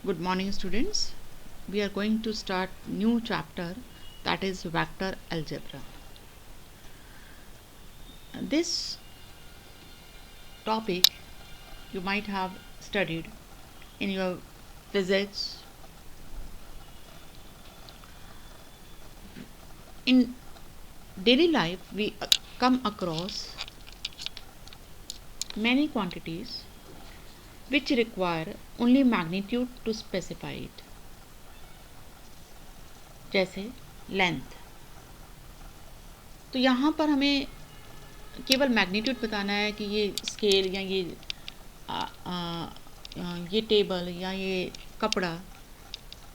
Good morning, students. We are going to start new chapter, that is vector algebra. This topic you might have studied in your physics. In daily life, we come across many quantities which require only magnitude to specify it. जैसे length, तो यहाँ पर हमें केवल magnitude बताना है कि ये स्केल या ये टेबल या ये कपड़ा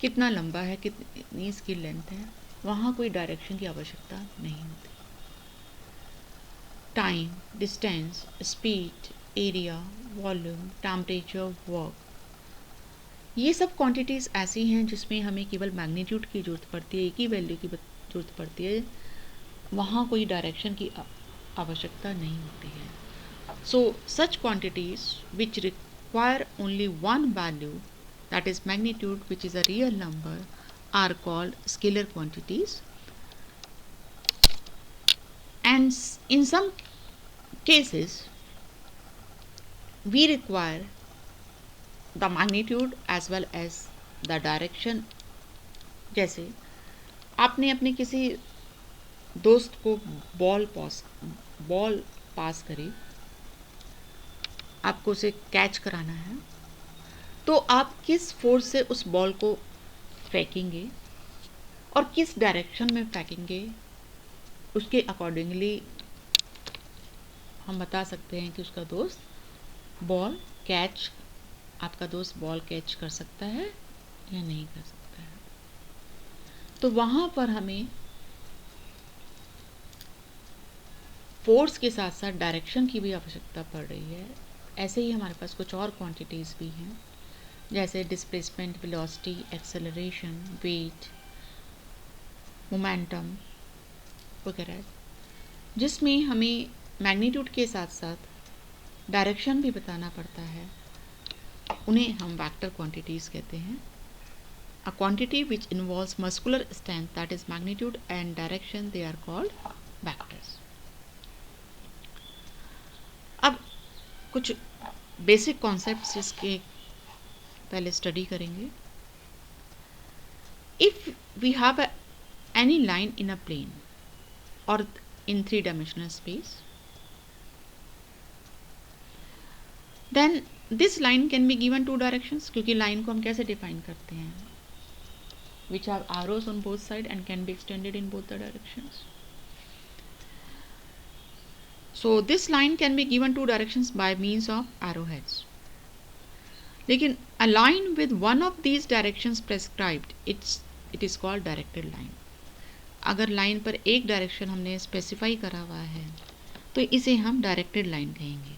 कितना लंबा है, कितनी इसकी लेंथ है। वहाँ कोई डायरेक्शन की आवश्यकता नहीं होती। Time, distance, speed, area, volume, temperature, work, ये सब क्वांटिटीज़ ऐसी हैं जिसमें हमें केवल मैग्नीट्यूड की ज़रूरत पड़ती है, एक ही वैल्यू की ज़रूरत पड़ती है। वहाँ कोई डायरेक्शन की आवश्यकता नहीं होती है। So such quantities which require only one value, that is magnitude, which is a real number, are called scalar quantities. And in some cases we require the magnitude as well as the direction. जैसे आपने अपने किसी दोस्त को ball pass करी, आपको उसे catch कराना है, तो आप किस फोर्स से उस बॉल को फेंकेंगे और किस डायरेक्शन में फेंकेंगे, उसके अकॉर्डिंगली हम बता सकते हैं कि उसका दोस्त आपका दोस्त बॉल कैच कर सकता है या नहीं कर सकता है। तो वहाँ पर हमें फोर्स के साथ साथ डायरेक्शन की भी आवश्यकता पड़ रही है। ऐसे ही हमारे पास कुछ और क्वांटिटीज़ भी हैं, जैसे displacement, velocity, acceleration, weight, momentum वगैरह, जिसमें हमें मैग्नीट्यूड के साथ साथ डायरेक्शन भी बताना पड़ता है। उन्हें हम वेक्टर क्वांटिटीज़ कहते हैं। A quantity which involves muscular strength, that is magnitude, and direction, they are called vectors. अब कुछ बेसिक कॉन्सेप्ट्स इसके पहले स्टडी करेंगे। If we have any line in a plane और in 3-dimensional space, then this line can be given 2 directions, क्योंकि line को हम कैसे डिफाइन करते हैं, which have arrows on both sides and can be extended in both the directions. So this line can be given 2 directions by means of arrowheads. लेकिन a line with one of these directions prescribed, it is called directed line. अगर line पर एक direction हमने specify करा हुआ है तो इसे हम डायरेक्टेड लाइन कहेंगे।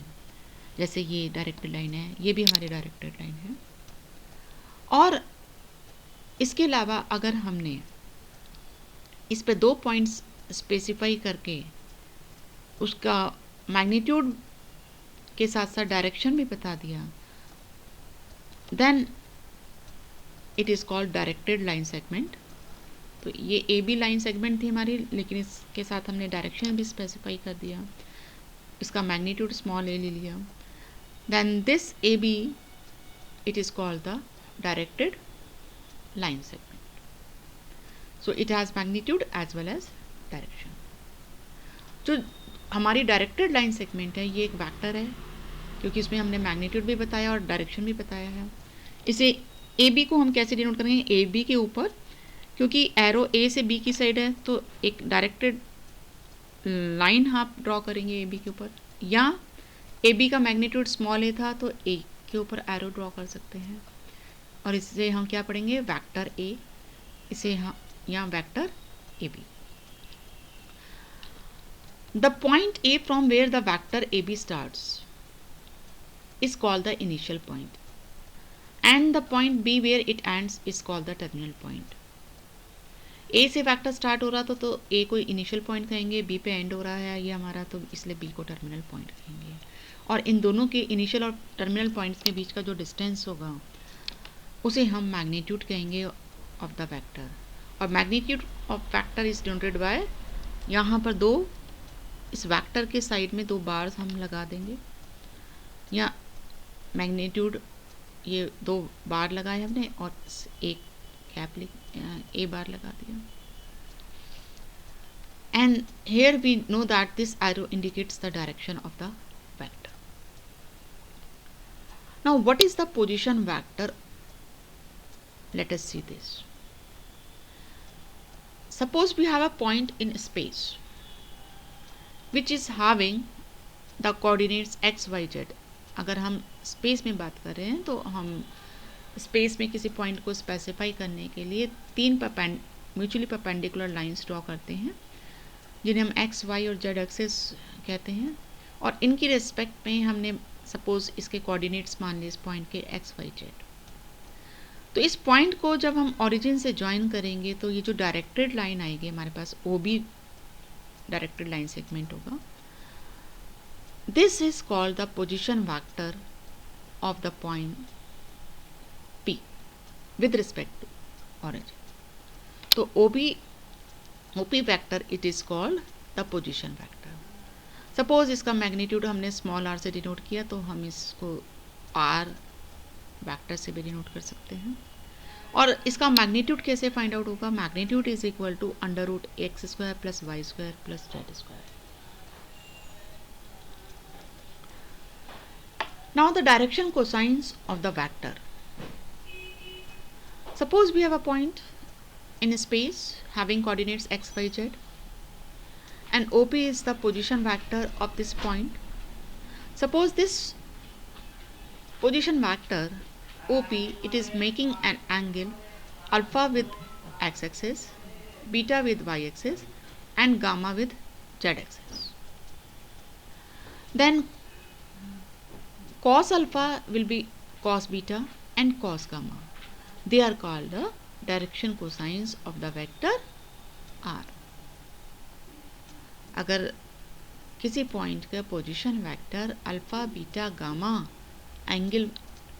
जैसे ये डायरेक्टेड लाइन है, ये भी हमारी डायरेक्टेड लाइन है। और इसके अलावा अगर हमने इस पे 2 पॉइंट्स स्पेसिफाई करके उसका मैग्नीट्यूड के साथ साथ डायरेक्शन भी बता दिया, then it is called directed line segment. तो ये ए बी लाइन सेगमेंट थी हमारी, लेकिन इसके साथ हमने डायरेक्शन भी स्पेसिफाई कर दिया, इसका मैग्नीट्यूड स्मॉल ए ले लिया, then this A B it is called the directed line segment. So it has magnitude as well as direction. जो हमारी डायरेक्टेड लाइन सेगमेंट है, ये एक वेक्टर है, क्योंकि इसमें हमने मैग्नीट्यूड भी बताया और डायरेक्शन भी बताया है। इसे ए बी को हम कैसे डिनोट करेंगे, ए बी के ऊपर, क्योंकि एरो ए से बी की साइड है, तो एक डायरेक्टेड लाइन आप ड्रॉ करेंगे ए बी के ऊपर, या ए बी का मैग्नीट्यूड स्मॉल ए था तो ए के ऊपर एरो ड्रॉ कर सकते हैं, और इससे हम क्या पढ़ेंगे, वेक्टर ए, इसे हम यहाँ vector A B. The point A from where the vector A B starts is called the initial point, and the point B where it ends is called the terminal point. A से vector start हो रहा था तो A को initial point कहेंगे, B पे and हो रहा है ये हमारा, तो इसलिए B को टर्मिनल पॉइंट कहेंगे। और इन दोनों के इनिशियल और टर्मिनल पॉइंट्स के बीच का जो डिस्टेंस होगा उसे हम मैग्नीट्यूड कहेंगे ऑफ द वेक्टर। और magnitude of vector is denoted by, यहाँ पर दो, इस वेक्टर के साइड में 2 बार्स हम लगा देंगे, या मैग्नीट्यूड ये 2 बार लगाए हमने और एक कैप ए बार लगा दिया। And here we know that this arrow indicates the direction of the vector. Now what is the position vector? Let us see this. Suppose we have a point in space which is having the coordinates x, y, z. अगर हम space में बात कर रहे हैं तो हम space में किसी पॉइंट को स्पेसिफाई करने के लिए 3 म्यूचुअली परपेंडिकुलर लाइंस ड्रॉ करते हैं, जिन्हें हम एक्स, वाई और जेड एक्सिस कहते हैं। और इनकी रिस्पेक्ट में हमने सपोज इसके कोऑर्डिनेट्स मान लिए इस पॉइंट के एक्स, वाई, जेड। तो इस पॉइंट को जब हम ओरिजिन से ज्वाइन करेंगे तो ये जो डायरेक्टेड लाइन आएगी हमारे पास, वो भी डायरेक्टेड लाइन सेगमेंट होगा। This is called the position vector of the point P with respect to origin. तो OP vector it is called the position vector. Suppose इसका मैग्नीट्यूड हमने स्मॉल r से डिनोट किया तो हम इसको r वेक्टर से भी डिनोट कर सकते हैं। और इसका मैग्नीट्यूड कैसे फाइंड आउट होगा? Magnitude is equal to √x² + y² + z²। Now the direction cosines of the vector. Suppose we have a point in space having coordinates x, y, z, and OP is the position vector of this point. Suppose this position vector OP, it is making an angle alpha with x-axis, beta with y-axis, and gamma with z-axis. Then cos alpha will be cos beta and cos gamma. They are called the direction cosines of the vector r। अगर किसी point का position vector alpha, beta, gamma angle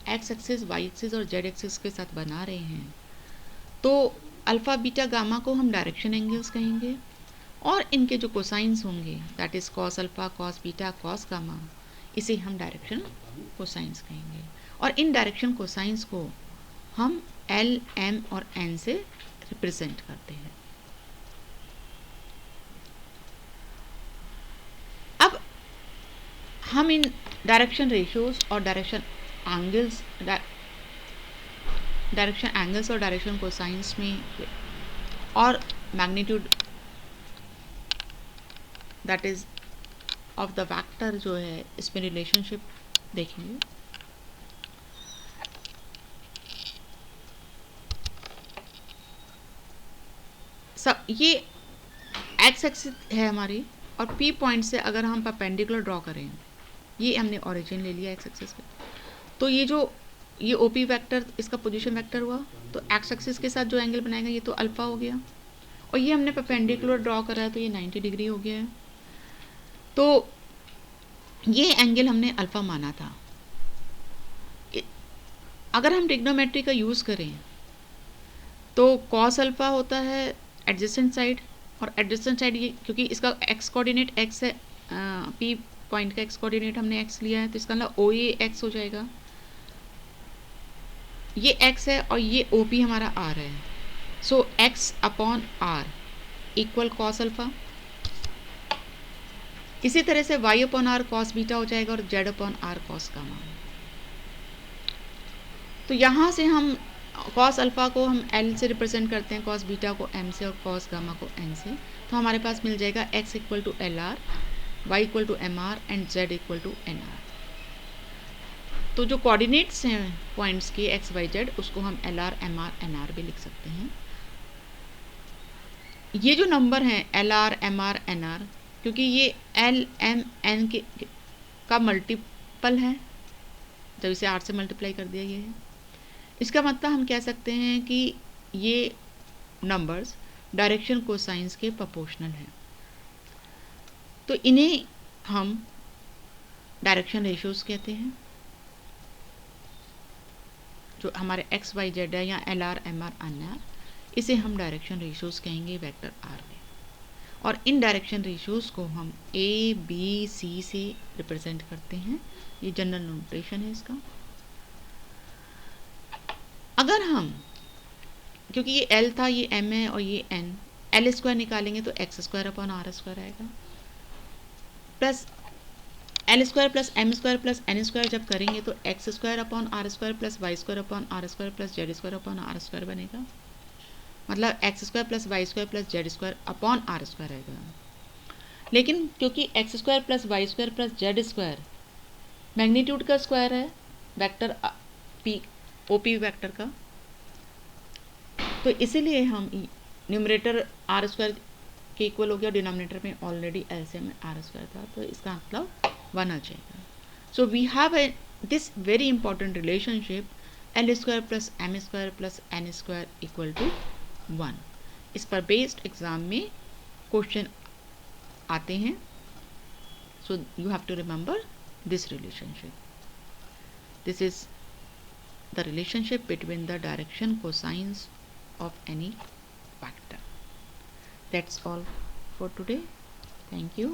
X axis, Y axis और Z axis के साथ बना रहे हैं तो अल्फा, बीटा, गामा को हम डायरेक्शन एंगल्स कहेंगे, और इनके जो कोसाइंस होंगे that is cos alpha, cos beta, cos gamma, इसे हम डायरेक्शन कोसाइंस कहेंगे। और इन डायरेक्शन कोसाइंस को हम L, M और N से रिप्रेजेंट करते हैं। अब हम इन डायरेक्शन रेशियोज और डायरेक्शन एंगल्स और डायरेक्शन कोसाइंस में और magnitude that is of the vector जो है इसमें रिलेशनशिप देखेंगे। सब ये एक्स एक्सिस है हमारी, और पी पॉइंट से अगर हम परपेंडिकुलर ड्रॉ करें, ये हमने ओरिजिन ले लिया एक्स एक्सिस का, तो ये ओपी वेक्टर इसका पोजीशन वेक्टर हुआ, तो एक्स एक्सिस के साथ जो एंगल बनाएगा ये तो अल्फा हो गया, और ये हमने परपेंडिकुलर ड्रॉ करा है तो ये 90 डिग्री हो गया है। तो ये एंगल हमने अल्फा माना था। अगर हम ट्रिग्नोमेट्री का यूज़ करें तो कॉस अल्फा होता है एडजेसेंट साइड, और एडजेसेंट साइड ये क्योंकि इसका एक्स कोऑर्डिनेट एक्स है, पी पॉइंट का एक्स कोऑर्डिनेट हमने एक्स लिया है तो इसका मतलब ओ ए एक्स हो जाएगा, ये एक्स है और ये ओ पी हमारा आर है। So X upon R equal cos alpha. इसी तरह से Y upon R cos beta हो जाएगा और Z upon R cos gamma. तो यहाँ से हम कॉस अल्फा को हम एल से रिप्रेजेंट करते हैं, कॉस बीटा को एम से और कॉस गामा को एन से, तो हमारे पास मिल जाएगा X equal to L R, Y equal to M R and Z equal to N R. तो जो कोऑर्डिनेट्स हैं पॉइंट्स के एक्स वाई जेड उसको हम L R, M R, N R भी लिख सकते हैं। ये जो नंबर हैं L R, M R, N R, क्योंकि ये एल, एम, एन के का मल्टीपल है, जब इसे आर से मल्टीप्लाई कर दिया ये है, इसका मतलब हम कह सकते हैं कि ये नंबर्स डायरेक्शन कोसाइंस के प्रोपोर्शनल हैं। तो इन्हें हम डायरेक्शन रेशियोज कहते हैं। जो हमारे एक्स वाई जेड है या L R M R N R, इसे हम डायरेक्शन रेशियोज़ कहेंगे वेक्टर आर में। और इन डायरेक्शन रेशियोज़ को हम ए बी सी से रिप्रेजेंट करते हैं। ये जनरल नोटेशन है इसका। अगर हम, क्योंकि ये एल था, ये एम है और ये एन, एल स्क्वायर निकालेंगे तो X square upon R square आएगा, plus L square plus M square plus N square जब करेंगे तो X square upon R square plus Y square upon R square plus Z square upon R square बनेगा। मतलब X square plus Y square plus Z square upon R square आएगा। लेकिन क्योंकि X square plus Y square plus Z square magnitude का square है vector P O P vector का, तो इसीलिए हम न्यूमरेटर आर स्क्वायर के इक्वल हो गया, डिनोमिनेटर में ऑलरेडी एलसीएम में आर स्क्वायर था, तो इसका मतलब 1 आ जाएगा। So we have this very important relationship L square plus M square plus N square equal to 1। इस पर बेस्ड एग्जाम में क्वेश्चन आते हैं। So you have to remember this relationship. This is the relationship between the direction cosines of any factor. That's all for today. Thank you.